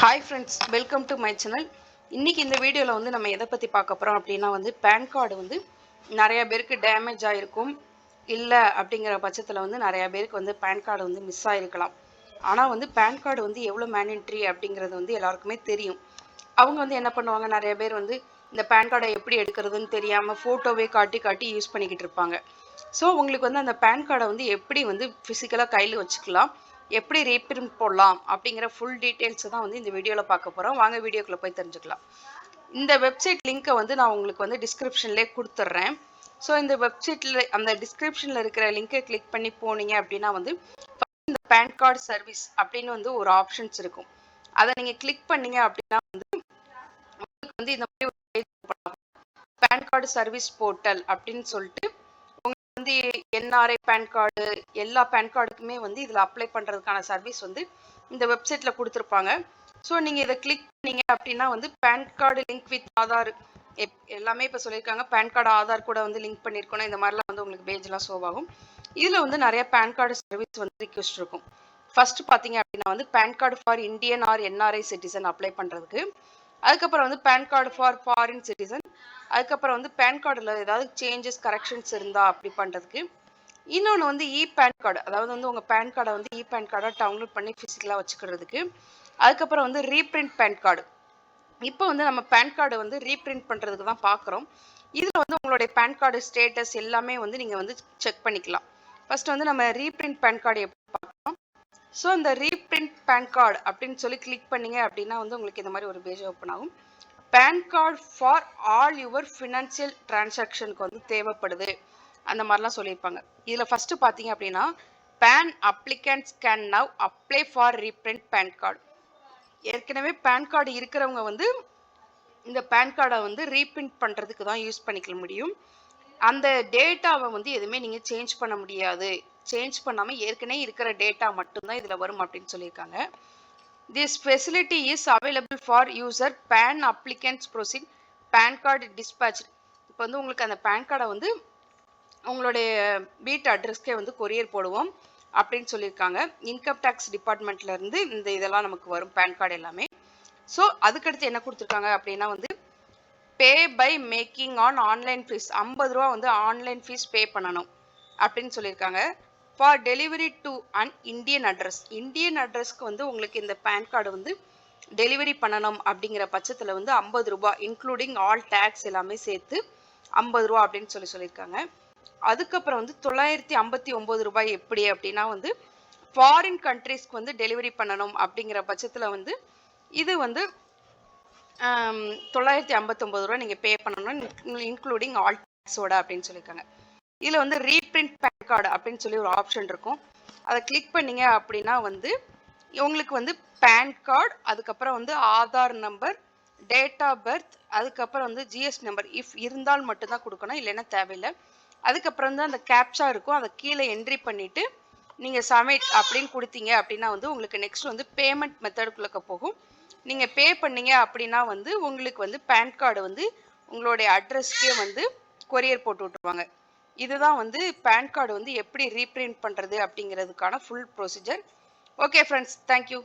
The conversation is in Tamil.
Hi friends, welcome to my channel. இன்றைக்கி இந்த வீடியோவில் வந்து நம்ம எதை பற்றி பார்க்க போகிறோம் அப்படின்னா வந்து பேன் கார்டு வந்து நிறையா பேருக்கு டேமேஜ் ஆகிருக்கும். இல்லை அப்படிங்கிற பட்சத்தில் வந்து நிறையா பேருக்கு வந்து பேன் கார்டு வந்து மிஸ் ஆகிருக்கலாம். ஆனால் வந்து பேன் கார்டு வந்து எவ்வளோ மேண்டேட்ரி அப்படிங்கிறது வந்து எல்லாருக்குமே தெரியும். அவங்க வந்து என்ன பண்ணுவாங்க, நிறைய பேர் வந்து இந்த பேன் கார்டை எப்படி எடுக்கிறதுன்னு தெரியாமல் ஃபோட்டோவே காட்டி காட்டி யூஸ் பண்ணிக்கிட்டு இருப்பாங்க. ஸோ உங்களுக்கு வந்து அந்த பேன் கார்டை வந்து எப்படி வந்து ஃபிசிக்கலாக கையில் வச்சுக்கலாம், எப்படி ரீப்ரிண்ட் போடலாம் அப்படிங்கிற ஃபுல் டீட்டெயில்ஸை தான் வந்து இந்த வீடியோவில் பார்க்க போகிறோம். வாங்க வீடியோக்குள்ளே போய் தெரிஞ்சுக்கலாம். இந்த வெப்சைட் லிங்க்கை வந்து நான் உங்களுக்கு வந்து டிஸ்கிரிப்ஷன்லேயே கொடுத்துட்றேன். ஸோ இந்த வெப்சைட்டில் அந்த டிஸ்கிரிப்ஷனில் இருக்கிற லிங்கை கிளிக் பண்ணி போனீங்க அப்படின்னா வந்து இந்த பேன் கார்டு சர்வீஸ் அப்படின்னு வந்து ஒரு ஆப்ஷன்ஸ் இருக்கும். அதை நீங்கள் கிளிக் பண்ணீங்க அப்படின்னா வந்து உங்களுக்கு வந்து இந்த மாதிரி ஒரு பேன் கார்டு சர்வீஸ் போர்ட்டல் அப்படின்னு சொல்லிட்டு உங்களுக்கு வந்து என்ஆர்ஐ பேன் கார்டு எல்லா பேன் கார்டுக்குமே வந்து இதில் அப்ளை பண்ணுறதுக்கான சர்வீஸ் வந்து இந்த வெப்சைட்டில் கொடுத்துருப்பாங்க. ஸோ நீங்கள் இதை கிளிக் பண்ணீங்க அப்படின்னா வந்து PAN card link with Aadhaar எல்லாமே இப்போ சொல்லியிருக்காங்க. பேன் கார்டு ஆதார் கூட வந்து லிங்க் பண்ணியிருக்கணும். இந்த மாதிரிலாம் வந்து உங்களுக்கு பேஜ்லாம் ஷோ ஆகும். இதில் வந்து நிறைய பேன் கார்டு சர்வீஸ் வந்து ரிக்வெஸ்ட் இருக்கும். ஃபர்ஸ்ட் பார்த்தீங்க அப்படின்னா வந்து PAN card for Indian or NRI citizen apply பண்ணுறதுக்கு. அதுக்கப்புறம் வந்து PAN card for foreign citizen. அதுக்கப்புறம் வந்து பேன் கார்டில் ஏதாவது சேஞ்சஸ் கரெக்ஷன்ஸ் இருந்தால் அப்படி பண்ணுறதுக்கு. இன்னொன்று வந்து இ பேன் கார்டு, அதாவது வந்து உங்கள் பேன் கார்டை வந்து இ பேன் கார்டாக டவுன்லோட் பண்ணி ஃபிசிக்கலாக வச்சுக்கிறதுக்கு. அதுக்கப்புறம் வந்து ரீப்ரிண்ட் பேன் கார்டு. இப்போ வந்து நம்ம பேன் கார்டு வந்து ரீப்ரிண்ட் பண்ணுறதுக்கு தான் பார்க்குறோம். இதில் வந்து உங்களுடைய பேன் கார்டு ஸ்டேட்டஸ் எல்லாமே வந்து நீங்கள் வந்து செக் பண்ணிக்கலாம். ஃபர்ஸ்ட் வந்து நம்ம ரீப்ரிண்ட் பேன் கார்டு எப்படி பார்க்கலாம். ஸோ இந்த ரீப்ரிண்ட் பேன் கார்டு அப்படின்னு சொல்லி கிளிக் பண்ணீங்க அப்படின்னா வந்து உங்களுக்கு இந்த மாதிரி ஒரு பேஜ் ஓப்பன் ஆகும். PAN card for all your financial டிரான்சாக்ஷனுக்கு வந்து தேவைப்படுது அந்த மாதிரிலாம் சொல்லியிருப்பாங்க. இதில் ஃபர்ஸ்ட் பார்த்தீங்க அப்படின்னா PAN applicants can now apply for reprint PAN card. ஏற்கனவே பேன் கார்டு இருக்கிறவங்க வந்து இந்த பேன் கார்டை வந்து ரீப்ரிண்ட் பண்ணுறதுக்கு தான் யூஸ் பண்ணிக்க முடியும். அந்த டேட்டாவை வந்து எதுவுமே நீங்கள் சேஞ்ச் பண்ண முடியாது. சேஞ்ச் பண்ணாமல் ஏற்கனவே இருக்கிற டேட்டா மட்டும்தான் இதில் வரும் அப்படின்னு சொல்லியிருக்காங்க. This facility is available for user PAN applicants proceed PAN card dispatched. இப்போ வந்து உங்களுக்கு அந்த பேன் கார்டை வந்து உங்களுடைய வீட்டு அட்ரஸ்க்கே வந்து கொரியர் போடுவோம் அப்படின்னு சொல்லியிருக்காங்க. இன்கம் டேக்ஸ் டிபார்ட்மெண்ட்லேருந்து இந்த இதெல்லாம் நமக்கு வரும் பேன் கார்டு எல்லாமே. ஸோ அதுக்கடுத்து என்ன கொடுத்துருக்காங்க அப்படின்னா வந்து pay by making on online fees, 50 ரூபா வந்து ஆன்லைன் ஃபீஸ் பே பண்ணணும் அப்படின்னு சொல்லியிருக்காங்க. For delivery to an Indian address, Indian அட்ரஸ்க்கு வந்து உங்களுக்கு இந்த பேன் கார்டு வந்து டெலிவரி பண்ணணும் அப்படிங்கிற பட்சத்தில் வந்து 50 ரூபாய் இன்க்ளூடிங் ஆல் டேக்ஸ் எல்லாமே சேர்த்து 50 ரூபா அப்படின்னு சொல்லியிருக்காங்க. அதுக்கப்புறம் வந்து 959 ரூபாய் எப்படி அப்படின்னா வந்து ஃபாரின் கண்ட்ரீஸ்க்கு வந்து டெலிவரி பண்ணணும் அப்படிங்கிற பட்சத்தில் வந்து இது வந்து 959 ரூபா நீங்கள் பே பண்ணணும் இன்க்ளூடிங் ஆல் டேக்ஸோட அப்படின்னு சொல்லியிருக்காங்க. இதில் வந்து ரீப்ரிண்ட் பேன் கார்டு அப்படின்னு சொல்லி ஒரு ஆப்ஷன் இருக்கும். அதை கிளிக் பண்ணீங்க அப்படின்னா வந்து உங்களுக்கு வந்து பேன் கார்டு, அதுக்கப்புறம் வந்து Aadhaar number, date of birth, அதுக்கப்புறம் வந்து ஜிஎஸ்டி நம்பர் இஃப் இருந்தால் மட்டும்தான் கொடுக்கணும், இல்லைன்னா தேவையில்லை. அதுக்கப்புறம் வந்து அந்த கேப்சா இருக்கும், அதை கீழே என்ட்ரி பண்ணிவிட்டு நீங்கள் சப்மிட் அப்படின்னு கொடுத்தீங்க அப்படின்னா வந்து உங்களுக்கு நெக்ஸ்ட் வந்து பேமெண்ட் மெத்தடுக்குள்ளே போகும். நீங்கள் பே பண்ணீங்க அப்படின்னா வந்து உங்களுக்கு வந்து பேன் கார்டு வந்து உங்களுடைய அட்ரஸ்க்கே வந்து கொரியர் போட்டு விட்டுருவாங்க. இதுதான் வந்து பேன் கார்டு வந்து எப்படி ரீப்ரிண்ட் பண்ணுறது அப்படிங்கிறதுக்கான full procedure. Okay friends, thank you.